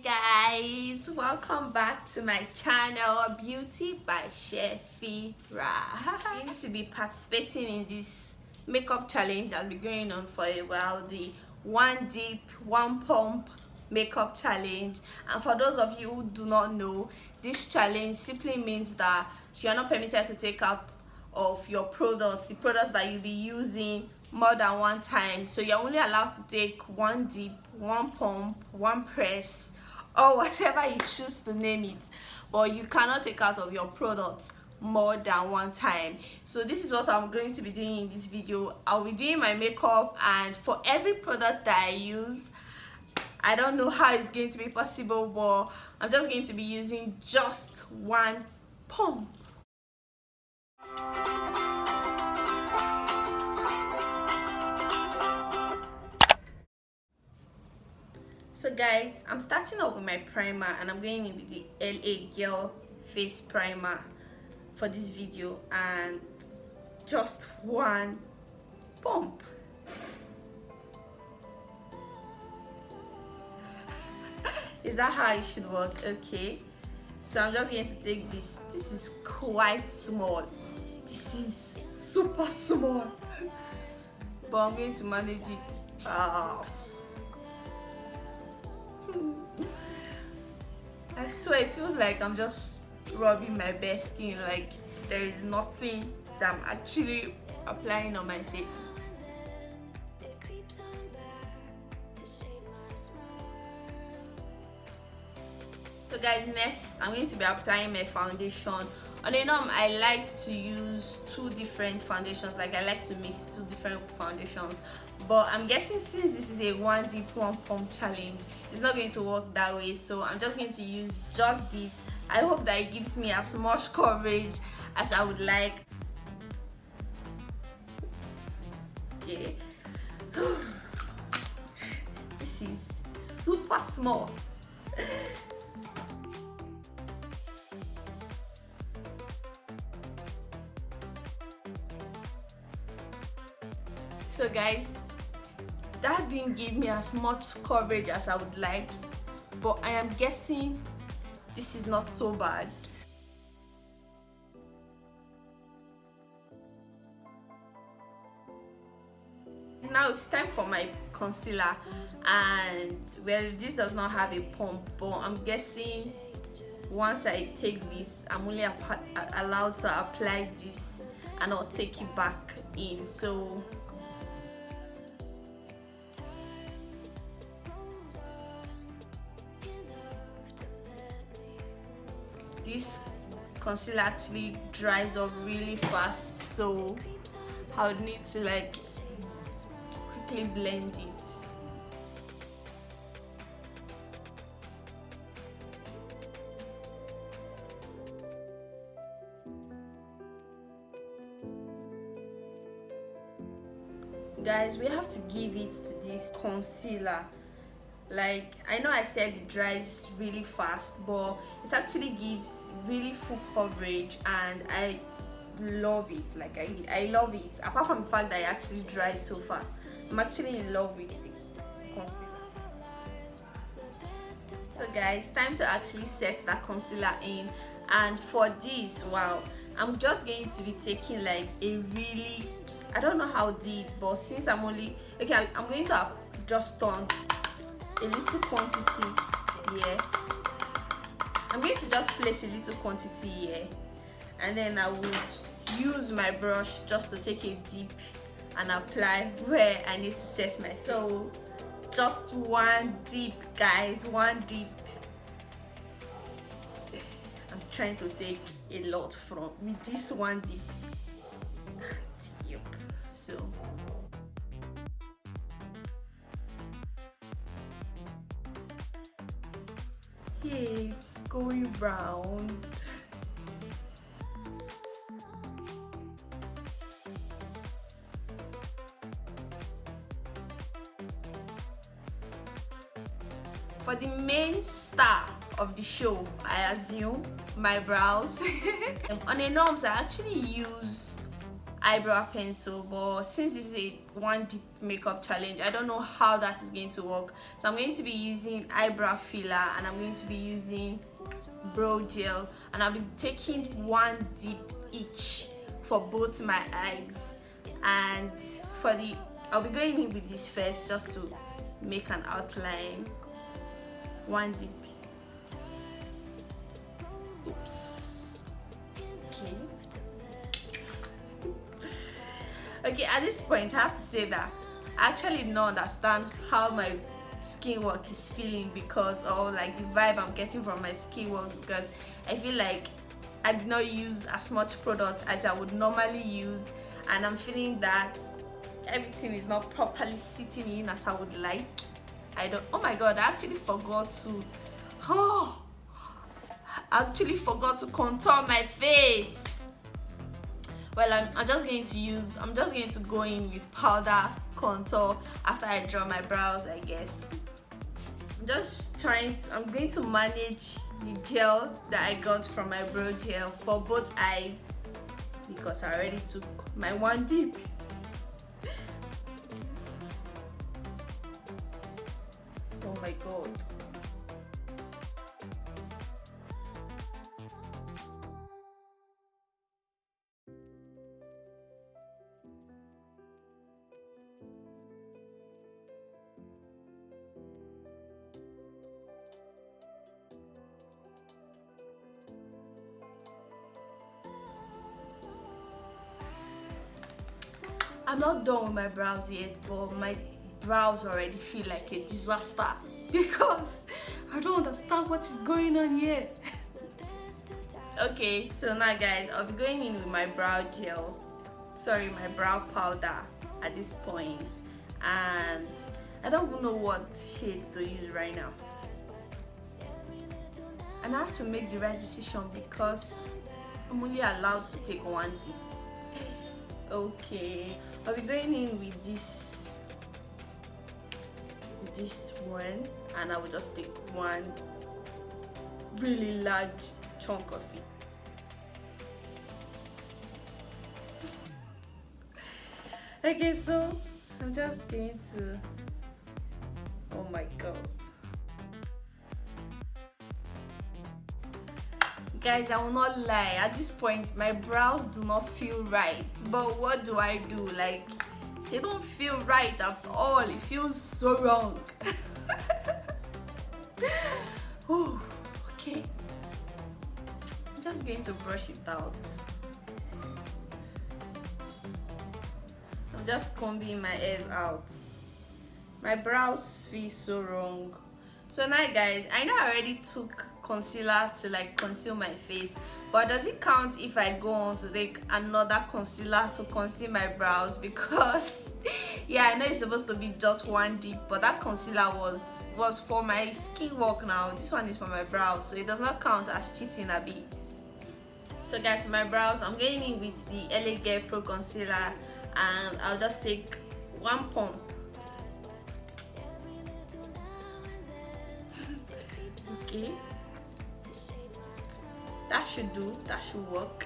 guys, welcome back to my channel Beauty by Shefira. I'm going to be participating in this makeup challenge that's been going on for a while, the one dip one pump makeup challenge. And for those of you who do not know, this challenge simply means that you are not permitted to take out of your product, the product that you'll be using, more than one time. So you're only allowed to take one dip, one pump, one press, or whatever you choose to name it, but you cannot take out of your product more than one time. So this is what I'm going to be doing in this video. I'll be doing my makeup, and for every product that I use, I don't know how it's going to be possible, but I'm just going to be using just one pump. So guys, I'm starting off with my primer, and I'm going in with the LA Girl face primer for this video, and just one pump. Is that how it should work? Okay, so I'm just going to take this. This is quite small. This is super small, but I'm going to manage it. I swear it feels like I'm just rubbing my bare skin, like there is nothing that I'm actually applying on my face. So guys, next I'm going to be applying my foundation. On a norm, I like to use two different foundations, like I like to mix two different foundations, but I'm guessing since this is a one dip one pump challenge, it's not going to work that way. So I'm just going to use just this. I hope that it gives me as much coverage as I would like. Oops. Yeah. This is super small. So guys, that didn't give me as much coverage as I would like, but I am guessing this is not so bad. Now it's time for my concealer, and well, this does not have a pump, but I'm guessing once I take this, I'm only allowed to apply this and I'll take it back in. So this concealer actually dries up really fast, so I would need to like quickly blend it. Guys, we have to give it to this concealer. Like, I know I said it dries really fast, but it actually gives really full coverage, and I love it. Like, I love it. Apart from the fact that it actually dries so fast, I'm actually in love with the concealer. So guys, time to actually set that concealer in, and for this, wow, I'm just going to be taking like a really, I don't know how deep, but since I'm only okay, I'm going to just turn a little quantity here. I'm going to just place a little quantity here, and then I would use my brush just to take a dip and apply where I need to set my. So just one dip, guys, one dip. I'm trying to take a lot from with this one dip. Yep. So yeah, it's going round. For the main star of the show, I assume, my brows. On a norms, I actually use eyebrow pencil, but since this is a one deep makeup challenge, I don't know how that is going to work. So I'm going to be using eyebrow filler, and I'm going to be using brow gel, and I'll be taking one dip each for both my eyes. And for the, I'll be going in with this first just to make an outline. One dip. Oops. Okay, at this point I have to say that I actually don't understand how my skin work is feeling, because, or like the vibe I'm getting from my skin work, because I feel like I did not use as much product as I would normally use, and I'm feeling that everything is not properly sitting in as I would like. Oh my god, I actually forgot to contour my face. Well, I'm just going to go in with powder contour after I draw my brows, I guess. I'm going to manage the gel that I got from my brow gel for both eyes, because I already took my one dip. Oh my god. I'm not done with my brows yet, but my brows already feel like a disaster because I don't understand what is going on here. Okay, so now guys, I'll be going in with my brow powder at this point, and I don't even know what shade to use right now, and I have to make the right decision because I'm only allowed to take one dip. Okay, I'll be going in with this one, and I will just take one really large chunk of it. Okay, so I'm just going to, oh my god. Guys, I will not lie, at this point my brows do not feel right, but what do I do? Like, they don't feel right at all. It feels so wrong. Oh, okay, I'm just going to brush it out. I'm just combing my hairs out. My brows feel so wrong. So now guys, I know I already took concealer to like conceal my face, but does it count if I go on to take another concealer to conceal my brows? Because yeah, I know it's supposed to be just one dip, but that concealer was for my skin work. Now this one is for my brows, so it does not count as cheating a bit. So guys, for my brows, I'm going in with the LA Girl Pro concealer, and I'll just take one pump. Okay, that should do, that should work.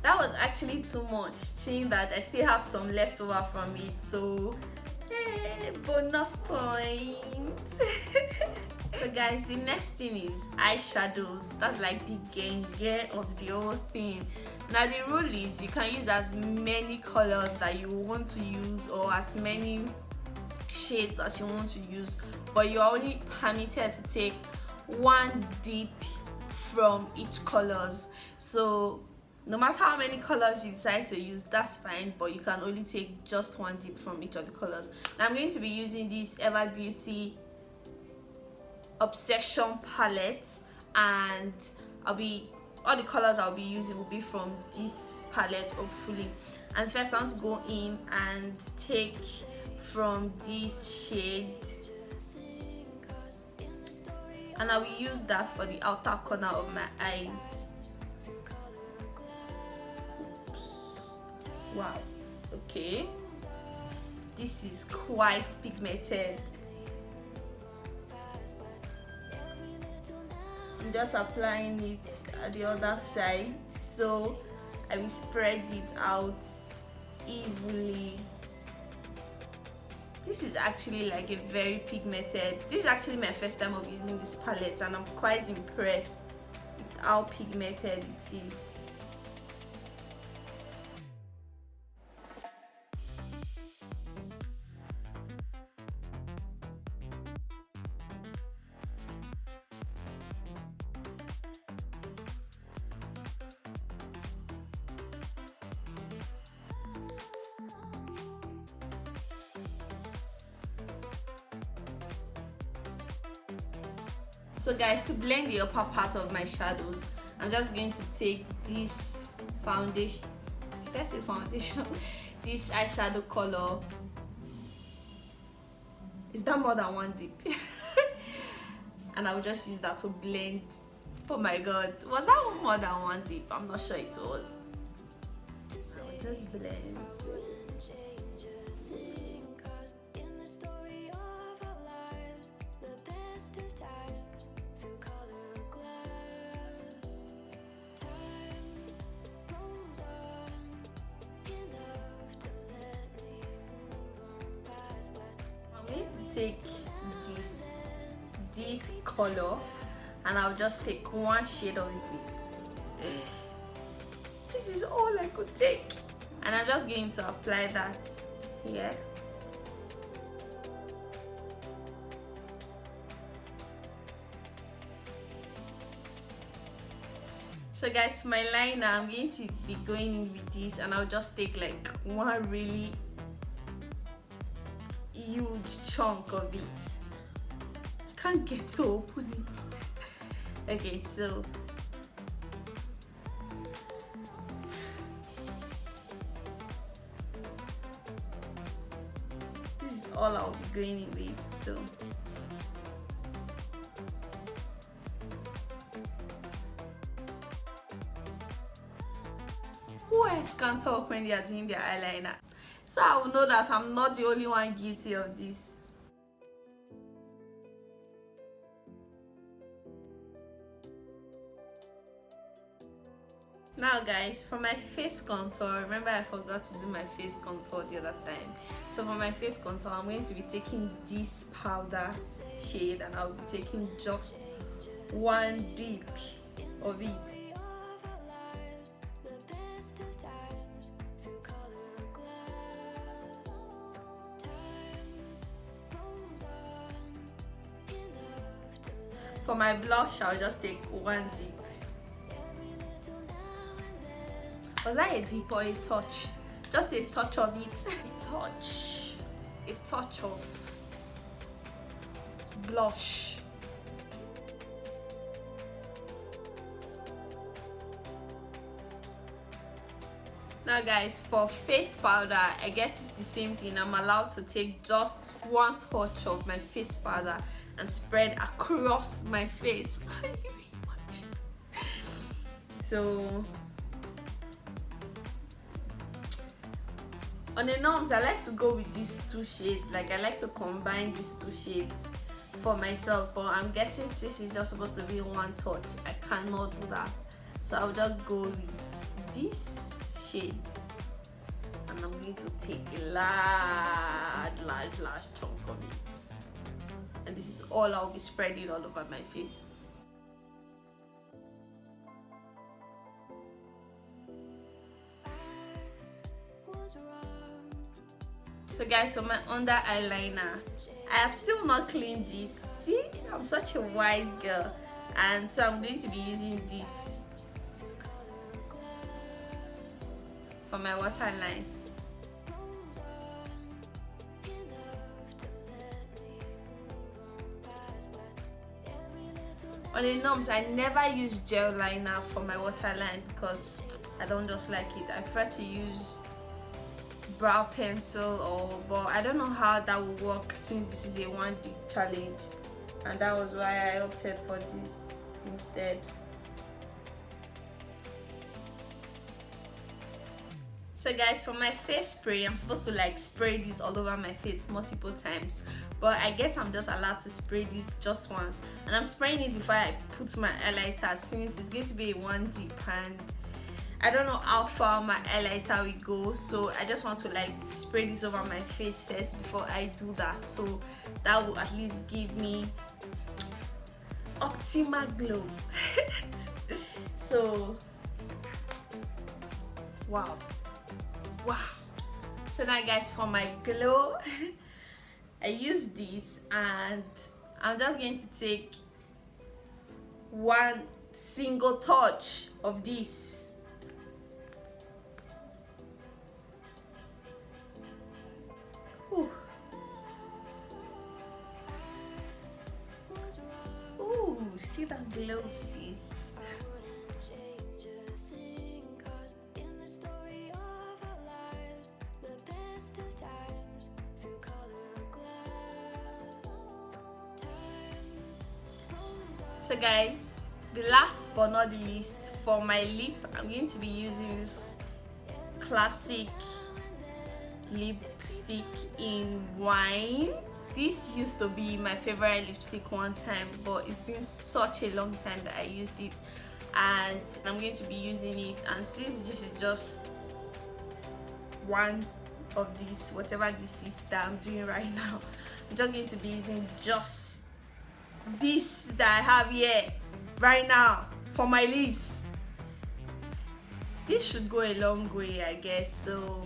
That was actually too much, seeing that I still have some left over from it, so bonus point. So guys, the next thing is eyeshadows. That's like the genge of the whole thing. Now the rule is you can use as many colors that you want to use, or as many shades as you want to use, but you're only permitted to take one dip from each colors. So no matter how many colors you decide to use, that's fine, but you can only take just one dip from each of the colors. Now I'm going to be using this Ever Beauty Obsession palette, and all the colors I'll be using will be from this palette, hopefully. And first I want to go in and take from this shade, and I will use that for the outer corner of my eyes. Wow, okay, this is quite pigmented. I'm just applying it at the other side, so I will spread it out evenly. This is actually like a very pigmented. This is actually my first time of using this palette, and I'm quite impressed with how pigmented it is. So guys, to blend the upper part of my shadows, I'm just going to take this foundation, did I say foundation? This eyeshadow color. Is that more than one dip? And I'll just use that to blend. Oh my god, was that more than one dip? I'm not sure it was. I'll just blend. Take this color and I'll just take one shade of it. This is all I could take, and I'm just going to apply that here. So guys, for my liner, I'm going to be going in with this, and I'll just take like one really huge chunk of it. Can't get to open it. Okay, so this is all I'll be going in with. So who else can talk when they are doing their eyeliner? So I will know that I'm not the only one guilty of this. Now guys, for my face contour, remember I forgot to do my face contour the other time. So for my face contour, I'm going to be taking this powder shade, and I'll be taking just one dip of it. For my blush, I'll just take one dip. Was that a dip or a touch? Just a touch of it. A touch of blush. Now guys, for face powder, I guess it's the same thing. I'm allowed to take just one touch of my face powder and spread across my face. So on the norms, I like to go with these two shades. Like, I like to combine these two shades for myself, but I'm guessing this is just supposed to be one touch. I cannot do that, so I'll just go with this shade, and I'm going to take a large chunk of it, and this is all I'll be spreading all over my face. So guys, for my under eyeliner, I have still not cleaned this. See, I'm such a wise girl, and so I'm going to be using this for my waterline. On the norms, I never use gel liner for my waterline because I don't just like it. I prefer to use brow pencil, but I don't know how that will work since this is a 1D challenge, and that was why I opted for this instead. So guys, for my face spray, I'm supposed to like spray this all over my face multiple times, but I guess I'm just allowed to spray this just once, and I'm spraying it before I put my highlighter, since it's going to be a one dip and I don't know how far my highlighter will go, so I just want to like spray this over my face first before I do that, so that will at least give me optimal glow. So wow. So now guys, for my glow I use this, and I'm just going to take one single touch of this. Ooh. Ooh, see that glow, sis? So guys, the last but not the least, for my lip, I'm going to be using this classic lipstick in wine. This used to be my favorite lipstick one time, but it's been such a long time that I used it, and I'm going to be using it. And since this is just one of these, whatever this is that I'm doing right now, I'm just going to be using just this that I have here right now for my lips. This should go a long way, I guess. So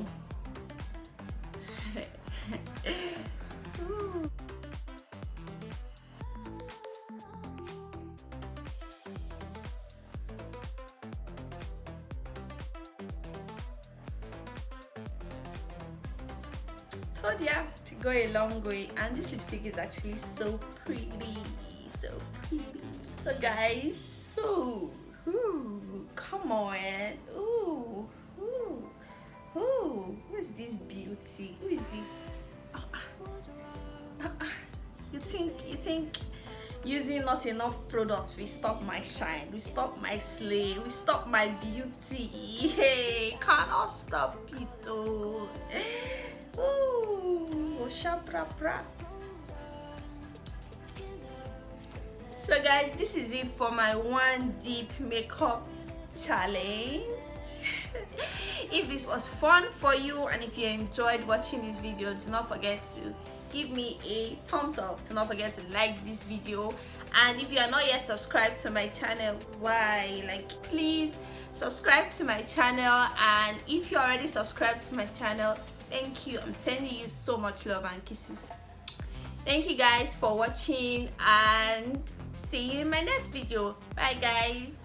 told ya to go a long way, and this lipstick is actually so pretty. So guys, so come on, who is this beauty? Who is this? You think using not enough products will stop my shine, will stop my slay, will stop my beauty? Hey, cannot stop it though. Ooh, shaprapra. So guys, this is it for my one deep makeup challenge. If this was fun for you, and if you enjoyed watching this video, do not forget to give me a thumbs up. Do not forget to like this video, and if you are not yet subscribed to my channel, please subscribe to my channel. And if you're already subscribed to my channel, thank you. I'm sending you so much love and kisses. Thank you guys for watching, and see you in my next video. Bye guys.